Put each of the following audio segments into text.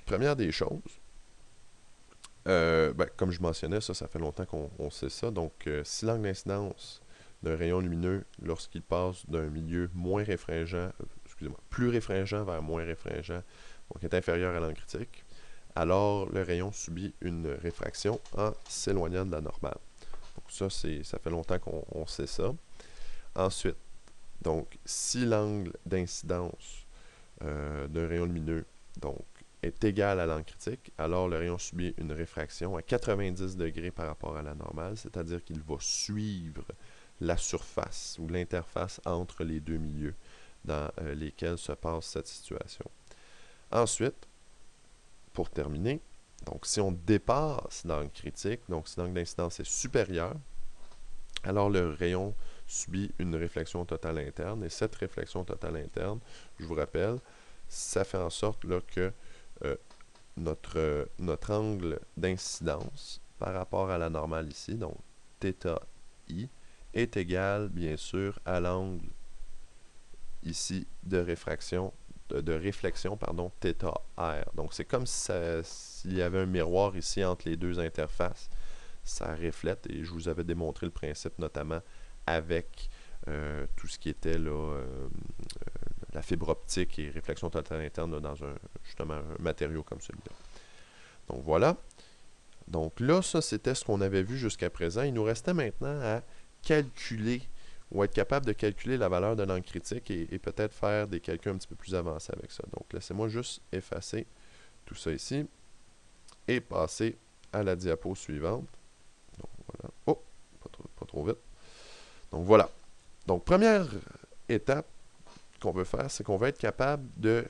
première des choses, comme je mentionnais, ça fait longtemps qu'on sait ça. Donc, si l'angle d'incidence d'un rayon lumineux, lorsqu'il passe d'un milieu moins réfringent, excusez-moi, plus réfringent vers moins réfringent, donc est inférieur à l'angle critique, alors le rayon subit une réfraction en s'éloignant de la normale. Donc ça fait longtemps qu'on sait ça. Ensuite, donc, si l'angle d'incidence d'un rayon lumineux donc, est égal à l'angle critique, alors le rayon subit une réfraction à 90 degrés par rapport à la normale, c'est-à-dire qu'il va suivre la surface ou l'interface entre les deux milieux dans lesquels se passe cette situation. Ensuite, pour terminer, donc si on dépasse l'angle critique, donc si l'angle d'incidence est supérieur, alors le rayon subit une réflexion totale interne, et cette réflexion totale interne, je vous rappelle, ça fait en sorte là, que euh, notre angle d'incidence par rapport à la normale ici, donc θ i, est égal, bien sûr, à l'angle ici de réflexion, pardon, θ r. Donc c'est comme s'il y avait un miroir ici entre les deux interfaces. Ça reflète, et je vous avais démontré le principe notamment avec tout ce qui était là, la fibre optique et réflexion totale interne là, dans justement un matériau comme celui-là. Donc voilà. Donc là, ça c'était ce qu'on avait vu jusqu'à présent. Il nous restait maintenant à calculer ou être capable de calculer la valeur de l'angle critique et peut-être faire des calculs un petit peu plus avancés avec ça. Donc laissez-moi juste effacer tout ça ici et passer à la diapo suivante. Donc voilà. Oh, pas trop vite. Donc voilà. Donc première étape qu'on veut faire, c'est qu'on va être capable de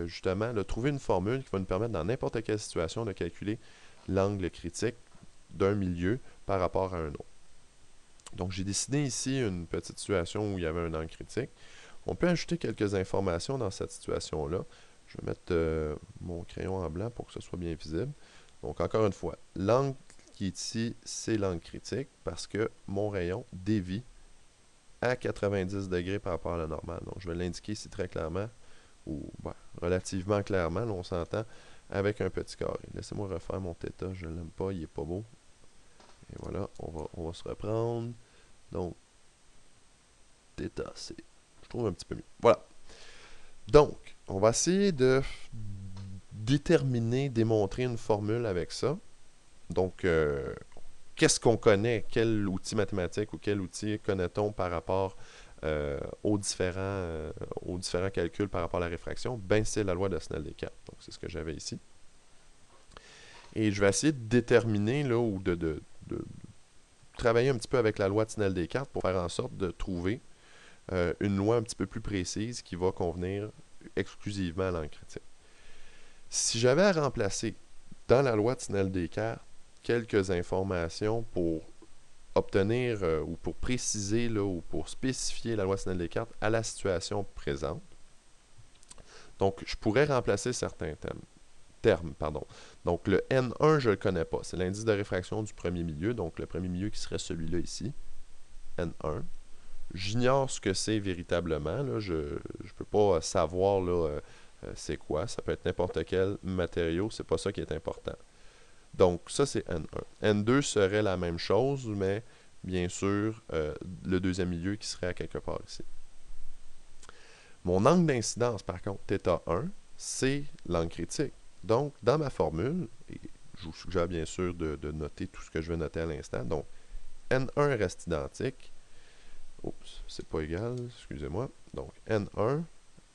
justement de trouver une formule qui va nous permettre dans n'importe quelle situation de calculer l'angle critique d'un milieu par rapport à un autre. Donc j'ai dessiné ici une petite situation où il y avait un angle critique. On peut ajouter quelques informations dans cette situation-là. Je vais mettre mon crayon en blanc pour que ce soit bien visible. Donc encore une fois, l'angle qui est ici, c'est l'angle critique parce que mon rayon dévie à 90 degrés par rapport à la normale. Donc, je vais l'indiquer ici très clairement, ou relativement clairement, là, on s'entend, avec un petit carré. Laissez-moi refaire mon θ, je ne l'aime pas, il n'est pas beau. Et voilà, on va se reprendre. Donc, θ, je trouve un petit peu mieux. Voilà. Donc, on va essayer de démontrer une formule avec ça. Donc, qu'est-ce qu'on connaît? Quel outil mathématique ou quel outil connaît-on par rapport aux différents calculs par rapport à la réfraction? Ben, c'est la loi de Snell-Descartes. Donc, c'est ce que j'avais ici. Et je vais essayer de déterminer, là, ou de travailler un petit peu avec la loi de Snell-Descartes pour faire en sorte de trouver une loi un petit peu plus précise qui va convenir exclusivement à l'angle critique. Si j'avais à remplacer dans la loi de Snell-Descartes quelques informations pour obtenir ou pour préciser là, ou pour spécifier la loi de Snell-Descartes à la situation présente. Donc, je pourrais remplacer certains termes. Donc, le N1, je ne le connais pas. C'est l'indice de réfraction du premier milieu. Donc, le premier milieu qui serait celui-là ici, N1. J'ignore ce que c'est véritablement. Là. Je ne peux pas savoir là, c'est quoi. Ça peut être n'importe quel matériau. C'est pas ça qui est important. Donc, ça, c'est N1. N2 serait la même chose, mais bien sûr, le deuxième milieu qui serait à quelque part ici. Mon angle d'incidence, par contre, θ1, c'est l'angle critique. Donc, dans ma formule, et je vous suggère bien sûr de noter tout ce que je vais noter à l'instant. Donc, N1 reste identique. Oups, c'est pas égal, excusez-moi. Donc, N1,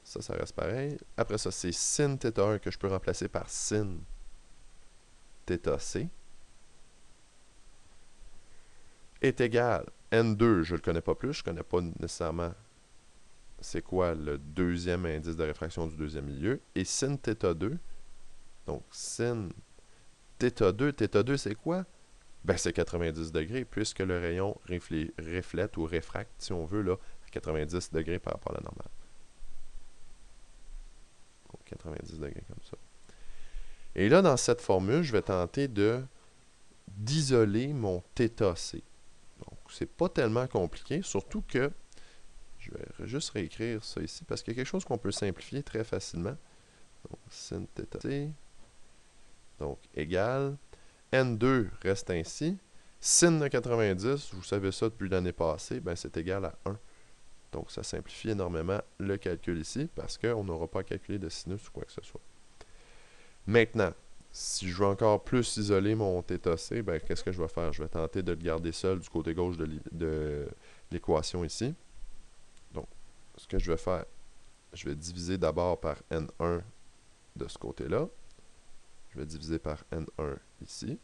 ça reste pareil. Après ça, c'est sin θ1 que je peux remplacer par sin θc est égal. N2, je ne le connais pas plus, je ne connais pas nécessairement c'est quoi le deuxième indice de réfraction du deuxième milieu. Et sin θ2, donc sin θ2, θ2 c'est quoi? Ben c'est 90 degrés, puisque le rayon reflète ou réfracte, si on veut, là, à 90 degrés par rapport à la normale. Donc 90 degrés comme ça. Et là, dans cette formule, je vais tenter d'isoler mon θc. Donc, c'est pas tellement compliqué, surtout que je vais juste réécrire ça ici parce qu'il y a quelque chose qu'on peut simplifier très facilement. Donc, sin θc. Donc, égal. N2 reste ainsi. Sin de 90, vous savez ça depuis l'année passée, ben c'est égal à 1. Donc, ça simplifie énormément le calcul ici parce qu'on n'aura pas à calculer de sinus ou quoi que ce soit. Maintenant, si je veux encore plus isoler mon θc, ben, qu'est-ce que je vais faire? Je vais tenter de le garder seul du côté gauche de l'équation ici. Donc, ce que je vais faire, je vais diviser d'abord par N1 de ce côté-là. Je vais diviser par N1 ici.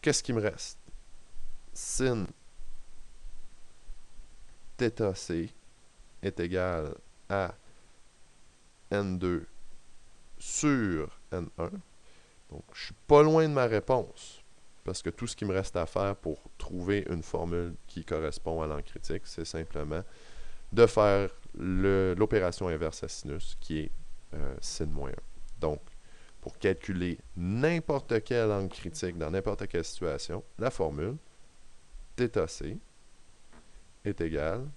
Qu'est-ce qui me reste? Sin θc est égal à N2 sur N1. Donc, je suis pas loin de ma réponse, parce que tout ce qui me reste à faire pour trouver une formule qui correspond à l'angle critique, c'est simplement de faire l'opération inverse à sinus, qui est sin moins 1. Donc, pour calculer n'importe quel angle critique dans n'importe quelle situation, la formule θc est égale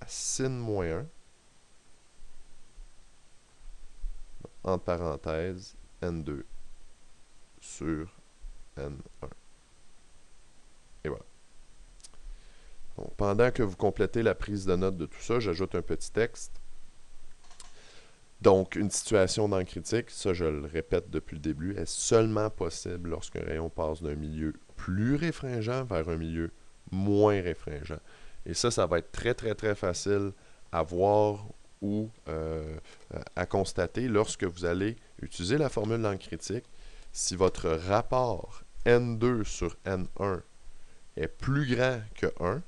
à sin moins 1, entre parenthèses, N2 sur N1. Et voilà. Donc, pendant que vous complétez la prise de note de tout ça, j'ajoute un petit texte. Donc, une situation d'angle critique, ça je le répète depuis le début, est seulement possible lorsqu'un rayon passe d'un milieu plus réfringent vers un milieu moins réfringent. Et ça va être très, très, très facile à voir ou à constater lorsque vous allez utiliser la formule d'angle critique. Si votre rapport N2 sur N1 est plus grand que 1,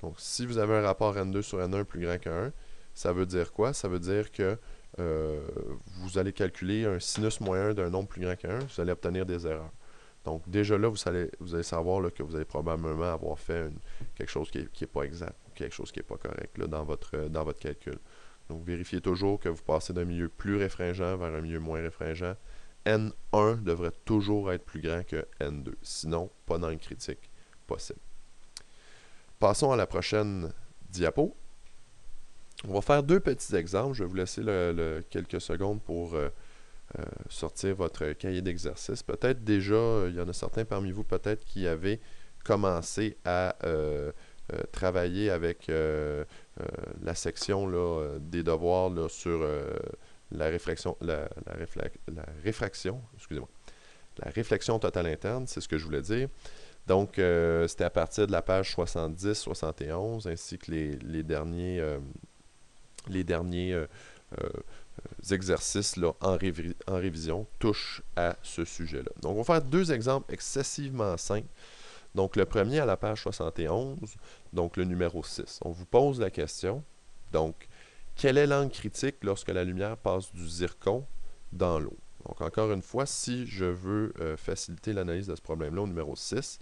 donc si vous avez un rapport N2 sur N1 plus grand que 1, ça veut dire quoi? Ça veut dire que vous allez calculer un sinus moins 1 d'un nombre plus grand que 1, vous allez obtenir des erreurs. Donc déjà là, vous allez savoir là, que vous allez probablement avoir fait quelque chose qui n'est pas exact, quelque chose qui n'est pas correct là, dans votre calcul. Donc vérifiez toujours que vous passez d'un milieu plus réfringent vers un milieu moins réfringent. N1 devrait toujours être plus grand que N2. Sinon, pas d'angle critique possible. Passons à la prochaine diapo. On va faire deux petits exemples. Je vais vous laisser quelques secondes pour sortir votre cahier d'exercice. Peut-être déjà, il y en a certains parmi vous peut-être qui avaient commencé à travailler avec la section là, des devoirs là, sur la réflexion totale interne, c'est ce que je voulais dire. Donc, c'était à partir de la page 70-71, ainsi que les derniers exercices là, en révision touchent à ce sujet-là. Donc, on va faire deux exemples excessivement simples. Donc, le premier à la page 71, donc le numéro 6. On vous pose la question, donc, quel est l'angle critique lorsque la lumière passe du zircon dans l'eau? Donc, encore une fois, si je veux faciliter l'analyse de ce problème-là au numéro 6,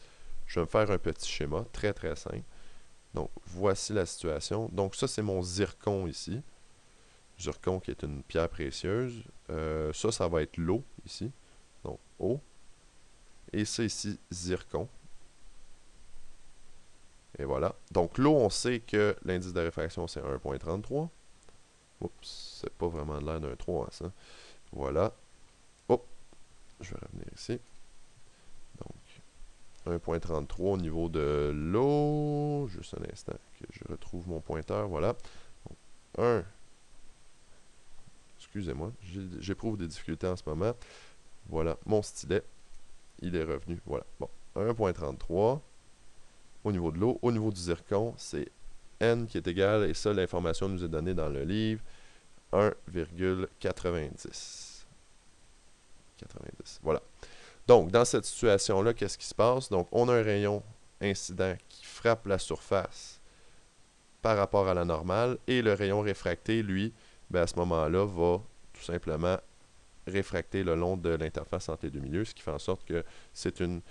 je vais me faire un petit schéma très, très simple. Donc, voici la situation. Donc, ça, c'est mon zircon ici. Zircon qui est une pierre précieuse. Ça va être l'eau ici. Donc, eau. Et ça ici, zircon. Et voilà. Donc, l'eau, on sait que l'indice de réfraction, c'est 1,33. Oups, c'est pas vraiment l'air d'un 3, hein, ça. Voilà. Hop, je vais revenir ici. Donc, 1,33 au niveau de l'eau. Juste un instant que je retrouve mon pointeur. Voilà. Donc, 1. Excusez-moi, j'éprouve des difficultés en ce moment. Voilà, mon stylet, il est revenu. Voilà, bon, 1,33 au niveau de l'eau. Au niveau du zircon, c'est N qui est égal, et ça, l'information nous est donnée dans le livre, 1,90. 90, voilà. Donc, dans cette situation-là, qu'est-ce qui se passe? Donc, on a un rayon incident qui frappe la surface par rapport à la normale, et le rayon réfracté, lui, ben à ce moment-là, va tout simplement réfracter le long de l'interface entre les deux milieux, ce qui fait en sorte que c'est une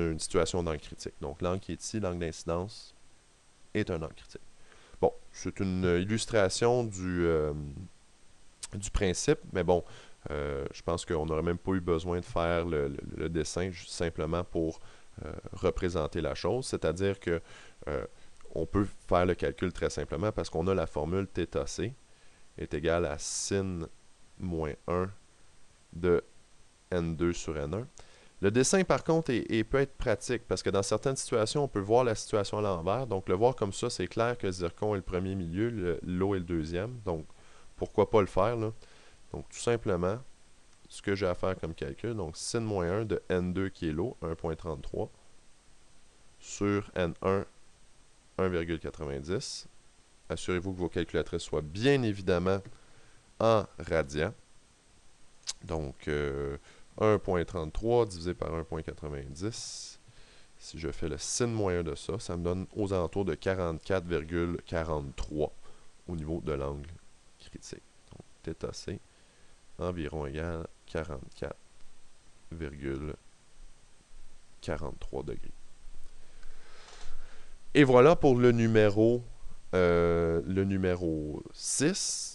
situation d'angle critique. Donc, l'angle qui est ici, l'angle d'incidence, est un angle critique. Bon, c'est une illustration du principe, mais bon, je pense qu'on n'aurait même pas eu besoin de faire le dessin simplement pour représenter la chose, c'est-à-dire que on peut faire le calcul très simplement parce qu'on a la formule θc est égale à sin moins 1 de N2 sur N1. Le dessin, par contre, peut être pratique parce que dans certaines situations, on peut voir la situation à l'envers. Donc, le voir comme ça, c'est clair que le zircon est le premier milieu, l'eau est le deuxième. Donc, pourquoi pas le faire, là? Donc, tout simplement, ce que j'ai à faire comme calcul, donc sin moins 1 de N2 qui est l'eau, 1,33, sur N1, 1,90. Assurez-vous que vos calculatrices soient bien évidemment en radians. Donc, 1,33 divisé par 1,90. Si je fais le sin moins 1 de ça, ça me donne aux alentours de 44,43 au niveau de l'angle critique. Donc, θc environ égal 44,43 degrés. Et voilà pour le numéro 6.